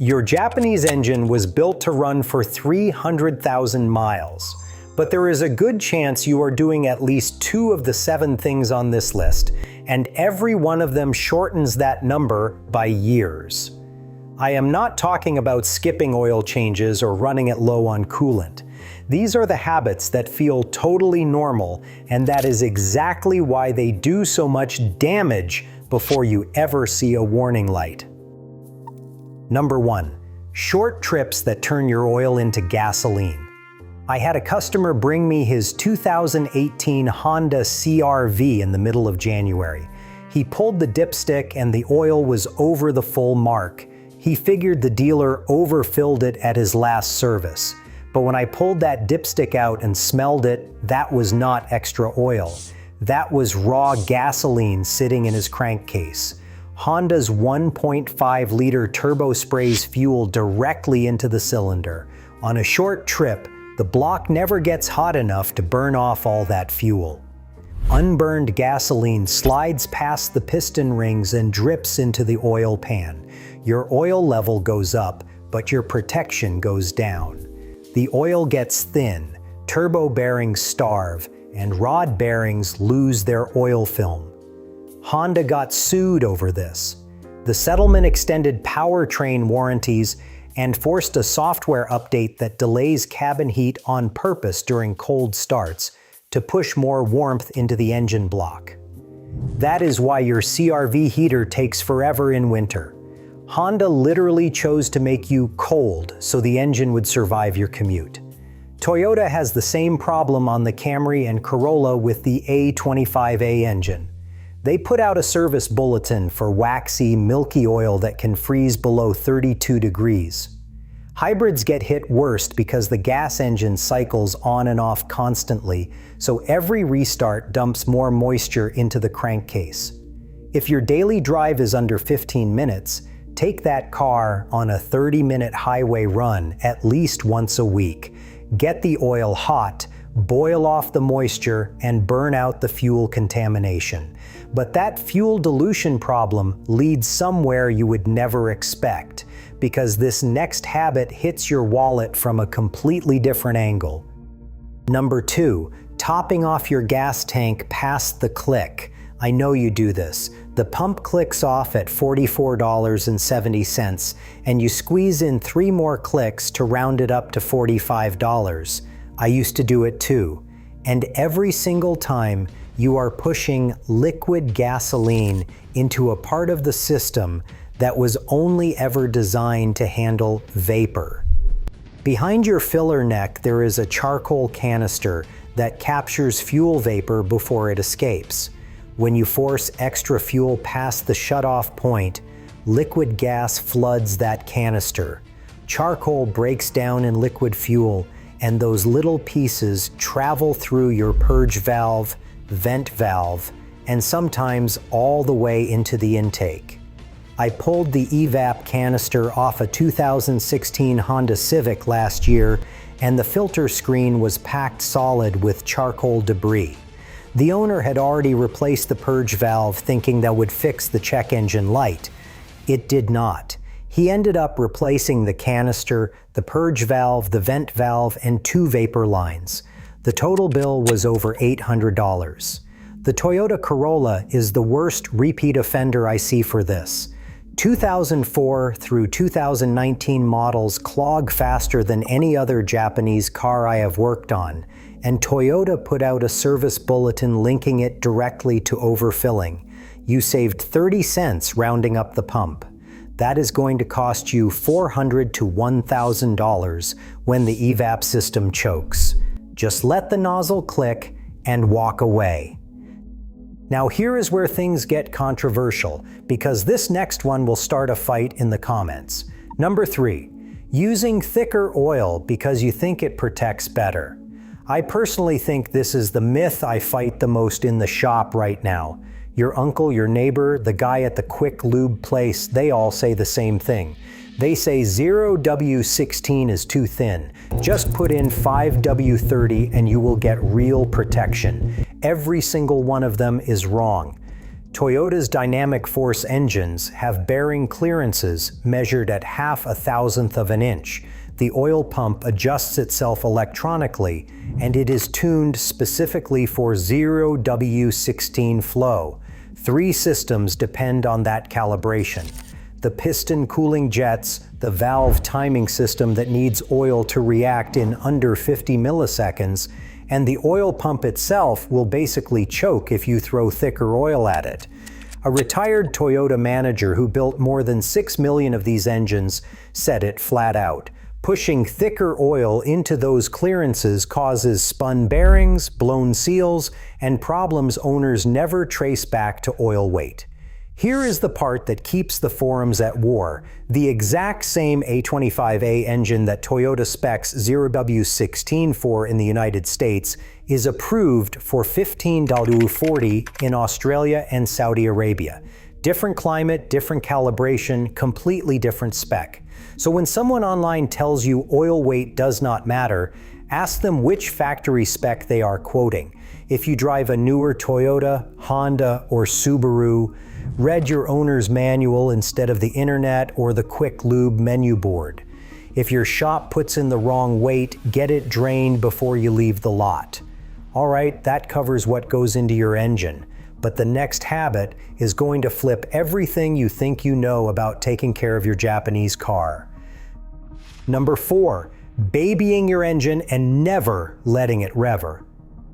Your Japanese engine was built to run for 300,000 miles, but there is a good chance you are doing at least 2 of the 7 things on this list, and every one of them shortens that number by years. I am not talking about skipping oil changes or running it low on coolant. These are the habits that feel totally normal, and that is exactly why they do so much damage before you ever see a warning light. Number 1. Short trips that turn your oil into gasoline. I had a customer bring me his 2018 Honda CR-V in the middle of January. He pulled the dipstick and the oil was over the full mark. He figured the dealer overfilled it at his last service. But when I pulled that dipstick out and smelled it, that was not extra oil. That was raw gasoline sitting in his crankcase. Honda's 1.5-liter turbo sprays fuel directly into the cylinder. On a short trip, the block never gets hot enough to burn off all that fuel. Unburned gasoline slides past the piston rings and drips into the oil pan. Your oil level goes up, but your protection goes down. The oil gets thin, turbo bearings starve, and rod bearings lose their oil film. Honda got sued over this. The settlement extended powertrain warranties and forced a software update that delays cabin heat on purpose during cold starts to push more warmth into the engine block. That is why your CR-V heater takes forever in winter. Honda literally chose to make you cold so the engine would survive your commute. Toyota has the same problem on the Camry and Corolla with the A25A engine. They put out a service bulletin for waxy, milky oil that can freeze below 32 degrees. Hybrids get hit worst because the gas engine cycles on and off constantly, so every restart dumps more moisture into the crankcase. If your daily drive is under 15 minutes, take that car on a 30-minute highway run at least once a week. Get the oil hot, boil off the moisture, and burn out the fuel contamination. But that fuel dilution problem leads somewhere you would never expect, because this next habit hits your wallet from a completely different angle. Number 2, topping off your gas tank past the click. I know you do this. The pump clicks off at $44.70, and you squeeze in 3 more clicks to round it up to $45. I used to do it too. And every single time, you are pushing liquid gasoline into a part of the system that was only ever designed to handle vapor. Behind your filler neck, there is a charcoal canister that captures fuel vapor before it escapes. When you force extra fuel past the shutoff point, liquid gas floods that canister. Charcoal breaks down in liquid fuel, and those little pieces travel through your purge valve, vent valve, and sometimes all the way into the intake. I pulled the evap canister off a 2016 Honda Civic last year, and the filter screen was packed solid with charcoal debris. The owner had already replaced the purge valve thinking that would fix the check engine light. It did not. He ended up replacing the canister, the purge valve, the vent valve, and 2 vapor lines. The total bill was over $800. The Toyota Corolla is the worst repeat offender I see for this. 2004 through 2019 models clog faster than any other Japanese car I have worked on, and Toyota put out a service bulletin linking it directly to overfilling. You saved 30 cents rounding up the pump. That is going to cost you $400 to $1,000 when the evap system chokes. Just let the nozzle click and walk away. Now here is where things get controversial, because this next one will start a fight in the comments. Number 3, using thicker oil because you think it protects better. I personally think this is the myth I fight the most in the shop right now. Your uncle, your neighbor, the guy at the quick lube place, they all say the same thing. They say 0W16 is too thin. Just put in 5W30 and you will get real protection. Every single one of them is wrong. Toyota's dynamic force engines have bearing clearances measured at 0.5 of an inch. The oil pump adjusts itself electronically, and it is tuned specifically for 0W16 flow. 3 systems depend on that calibration: the piston cooling jets, the valve timing system that needs oil to react in under 50 milliseconds, and the oil pump itself will basically choke if you throw thicker oil at it. A retired Toyota manager who built more than 6 million of these engines said it flat out. Pushing thicker oil into those clearances causes spun bearings, blown seals, and problems owners never trace back to oil weight. Here is the part that keeps the forums at war. The exact same A25A engine that Toyota specs 0W16 for in the United States is approved for $15.40 in Australia and Saudi Arabia. Different climate, different calibration, completely different spec. So when someone online tells you oil weight does not matter, ask them which factory spec they are quoting. If you drive a newer Toyota, Honda, or Subaru, read your owner's manual instead of the internet or the quick lube menu board. If your shop puts in the wrong weight, get it drained before you leave the lot. All right, that covers what goes into your engine. But the next habit is going to flip everything you think you know about taking care of your Japanese car. Number 4, babying your engine and never letting it rev.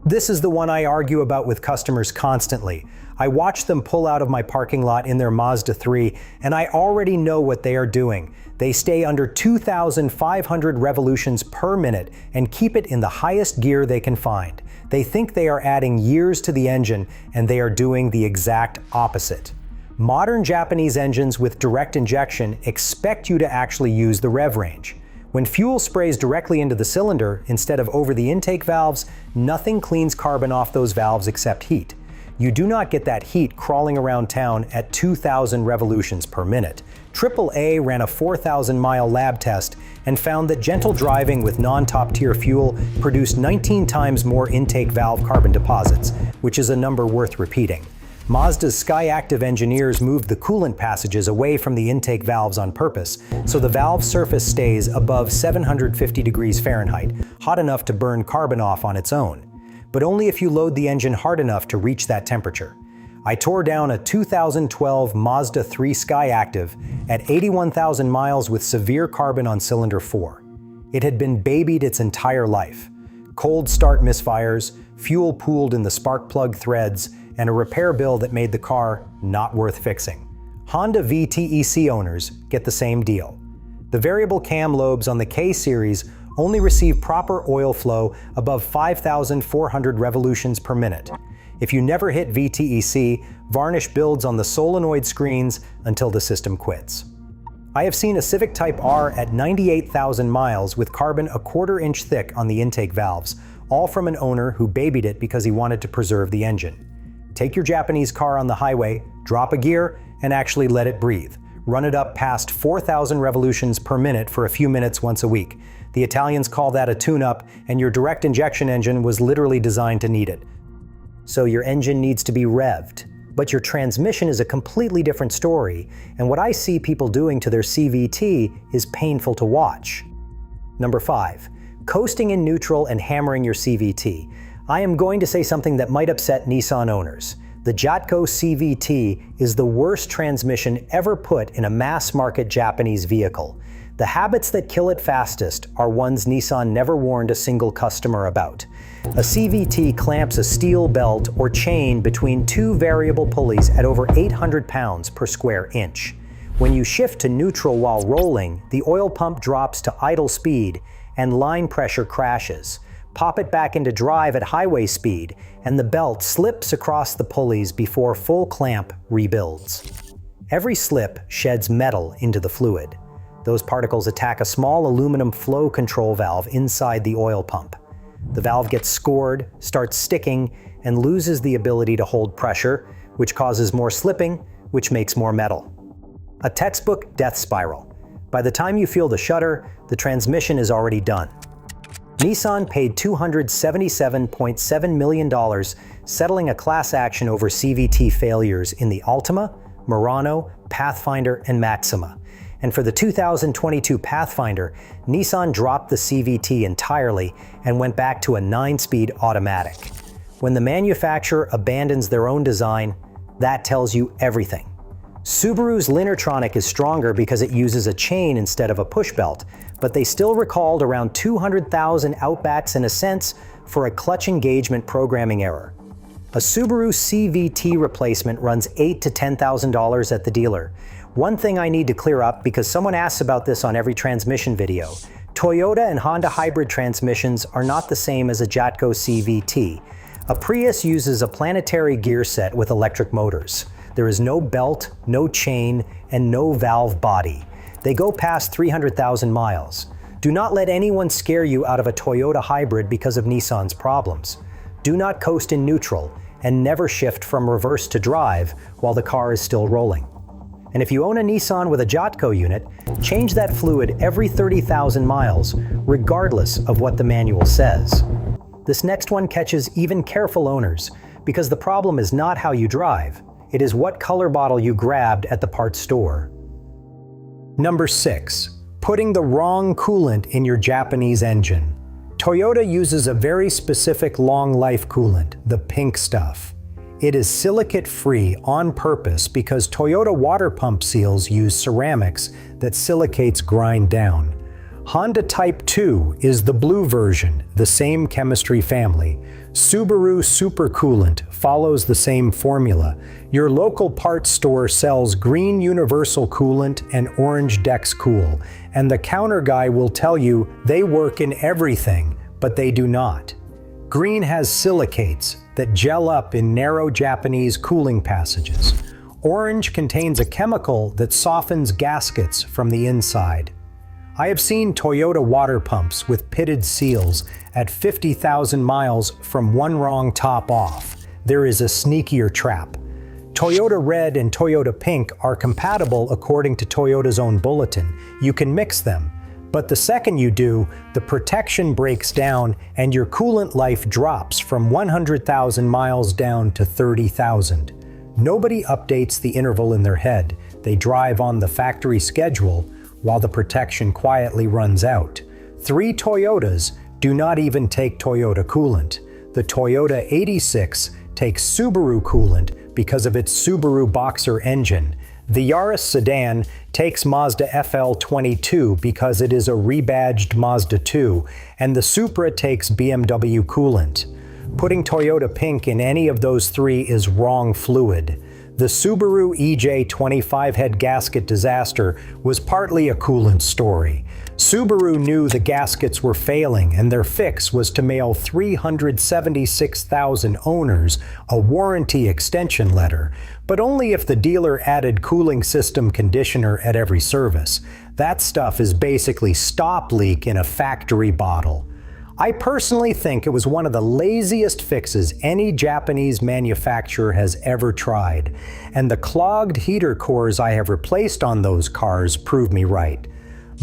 This is the one I argue about with customers constantly. I watch them pull out of my parking lot in their Mazda 3, and I already know what they are doing. They stay under 2,500 revolutions per minute and keep it in the highest gear they can find. They think they are adding years to the engine, and they are doing the exact opposite. Modern Japanese engines with direct injection expect you to actually use the rev range. When fuel sprays directly into the cylinder instead of over the intake valves, nothing cleans carbon off those valves except heat. You do not get that heat crawling around town at 2,000 revolutions per minute. AAA ran a 4,000-mile lab test and found that gentle driving with non-top-tier fuel produced 19 times more intake valve carbon deposits, which is a number worth repeating. Mazda's Skyactiv engineers moved the coolant passages away from the intake valves on purpose, so the valve surface stays above 750 degrees Fahrenheit, hot enough to burn carbon off on its own. But only if you load the engine hard enough to reach that temperature. I tore down a 2012 Mazda 3 Skyactiv at 81,000 miles with severe carbon on cylinder 4. It had been babied its entire life. Cold start misfires, fuel pooled in the spark plug threads, and a repair bill that made the car not worth fixing. Honda VTEC owners get the same deal. The variable cam lobes on the K-Series only receive proper oil flow above 5,400 revolutions per minute. If you never hit VTEC, varnish builds on the solenoid screens until the system quits. I have seen a Civic Type R at 98,000 miles with carbon a 1/4 inch thick on the intake valves, all from an owner who babied it because he wanted to preserve the engine. Take your Japanese car on the highway, drop a gear, and actually let it breathe. Run it up past 4,000 revolutions per minute for a few minutes once a week. The Italians call that a tune-up, and your direct injection engine was literally designed to need it. So your engine needs to be revved. But your transmission is a completely different story, and what I see people doing to their CVT is painful to watch. Number 5, coasting in neutral and hammering your CVT. I am going to say something that might upset Nissan owners. The Jatco CVT is the worst transmission ever put in a mass-market Japanese vehicle. The habits that kill it fastest are ones Nissan never warned a single customer about. A CVT clamps a steel belt or chain between 2 variable pulleys at over 800 pounds per square inch. When you shift to neutral while rolling, the oil pump drops to idle speed and line pressure crashes. Pop it back into drive at highway speed, and the belt slips across the pulleys before full clamp rebuilds. Every slip sheds metal into the fluid. Those particles attack a small aluminum flow control valve inside the oil pump. The valve gets scored, starts sticking, and loses the ability to hold pressure, which causes more slipping, which makes more metal. A textbook death spiral. By the time you feel the shudder, the transmission is already done. Nissan paid $277.7 million settling a class action over CVT failures in the Altima, Murano, Pathfinder, and Maxima. And for the 2022 Pathfinder, Nissan dropped the CVT entirely and went back to a 9-speed automatic. When the manufacturer abandons their own design, that tells you everything. Subaru's Linertronic is stronger because it uses a chain instead of a push belt, but they still recalled around 200,000 Outbacks and Ascents for a clutch engagement programming error. A Subaru CVT replacement runs $8,000 to $10,000 at the dealer. One thing I need to clear up because someone asks about this on every transmission video. Toyota and Honda hybrid transmissions are not the same as a Jatco CVT. A Prius uses a planetary gear set with electric motors. There is no belt, no chain, and no valve body. They go past 300,000 miles. Do not let anyone scare you out of a Toyota hybrid because of Nissan's problems. Do not coast in neutral, and never shift from reverse to drive while the car is still rolling. And if you own a Nissan with a Jatco unit, change that fluid every 30,000 miles, regardless of what the manual says. This next one catches even careful owners, because the problem is not how you drive. It is what color bottle you grabbed at the parts store. Number 6. Putting the wrong coolant in your Japanese engine. Toyota uses a very specific long-life coolant, the pink stuff. It is silicate-free on purpose because Toyota water pump seals use ceramics that silicates grind down. Honda Type 2 is the blue version, the same chemistry family. Subaru Super Coolant follows the same formula. Your local parts store sells green Universal Coolant and orange Dex Cool, and the counter guy will tell you they work in everything, but they do not. Green has silicates that gel up in narrow Japanese cooling passages. Orange contains a chemical that softens gaskets from the inside. I have seen Toyota water pumps with pitted seals at 50,000 miles from one wrong top off. There is a sneakier trap. Toyota Red and Toyota Pink are compatible according to Toyota's own bulletin. You can mix them. But the second you do, the protection breaks down and your coolant life drops from 100,000 miles down to 30,000. Nobody updates the interval in their head. They drive on the factory schedule while the protection quietly runs out. 3 Toyotas do not even take Toyota coolant. The Toyota 86 takes Subaru coolant because of its Subaru Boxer engine. The Yaris sedan takes Mazda FL22 because it is a rebadged Mazda 2, and the Supra takes BMW coolant. Putting Toyota Pink in any of those 3 is wrong fluid. The Subaru EJ25 head gasket disaster was partly a coolant story. Subaru knew the gaskets were failing, and their fix was to mail 376,000 owners a warranty extension letter, but only if the dealer added cooling system conditioner at every service. That stuff is basically stop leak in a factory bottle. I personally think it was one of the laziest fixes any Japanese manufacturer has ever tried, and the clogged heater cores I have replaced on those cars prove me right.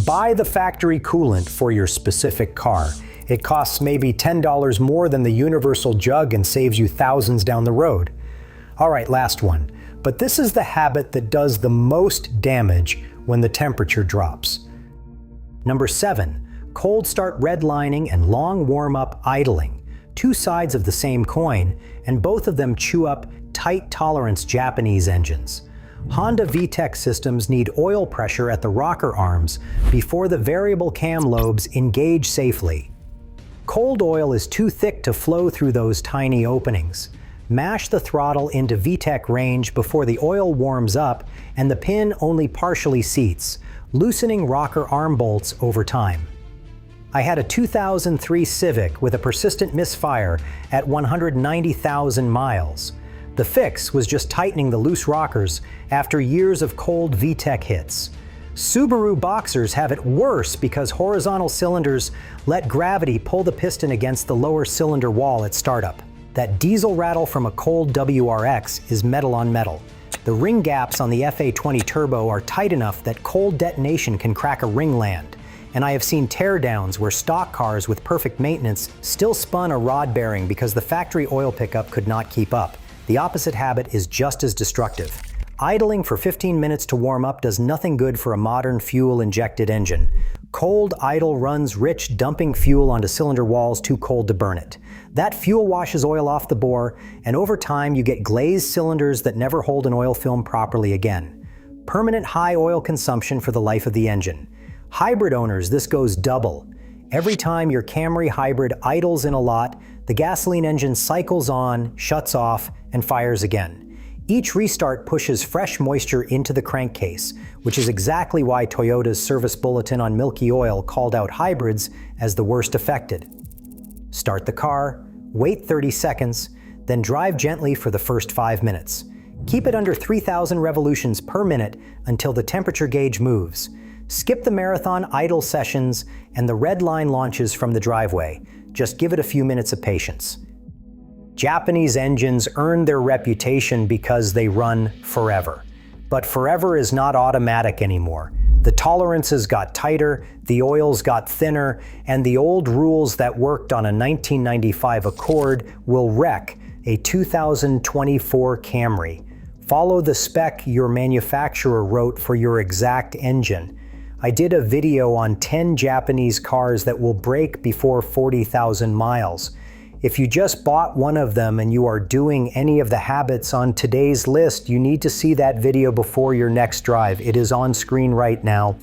Buy the factory coolant for your specific car. It costs maybe $10 more than the universal jug and saves you thousands down the road. Alright, last one. But this is the habit that does the most damage when the temperature drops. Number 7. Cold start redlining and long warm-up idling. 2 sides of the same coin, and both of them chew up tight tolerance Japanese engines. Honda VTEC systems need oil pressure at the rocker arms before the variable cam lobes engage safely. Cold oil is too thick to flow through those tiny openings. Mash the throttle into VTEC range before the oil warms up and the pin only partially seats, loosening rocker arm bolts over time. I had a 2003 Civic with a persistent misfire at 190,000 miles. The fix was just tightening the loose rockers after years of cold VTEC hits. Subaru Boxers have it worse because horizontal cylinders let gravity pull the piston against the lower cylinder wall at startup. That diesel rattle from a cold WRX is metal on metal. The ring gaps on the FA20 Turbo are tight enough that cold detonation can crack a ring land. And I have seen teardowns where stock cars with perfect maintenance still spun a rod bearing because the factory oil pickup could not keep up. The opposite habit is just as destructive. Idling for 15 minutes to warm up does nothing good for a modern fuel-injected engine. Cold idle runs rich, dumping fuel onto cylinder walls too cold to burn it. That fuel washes oil off the bore, and over time you get glazed cylinders that never hold an oil film properly again. Permanent high oil consumption for the life of the engine. Hybrid owners, this goes double. Every time your Camry hybrid idles in a lot, the gasoline engine cycles on, shuts off, and fires again. Each restart pushes fresh moisture into the crankcase, which is exactly why Toyota's service bulletin on milky oil called out hybrids as the worst affected. Start the car, wait 30 seconds, then drive gently for the first 5 minutes. Keep it under 3,000 revolutions per minute until the temperature gauge moves. Skip the marathon idle sessions and the red line launches from the driveway. Just give it a few minutes of patience. Japanese engines earn their reputation because they run forever. But forever is not automatic anymore. The tolerances got tighter, the oils got thinner, and the old rules that worked on a 1995 Accord will wreck a 2024 Camry. Follow the spec your manufacturer wrote for your exact engine. I did a video on 10 Japanese cars that will break before 40,000 miles. If you just bought one of them and you are doing any of the habits on today's list, you need to see that video before your next drive. It is on screen right now.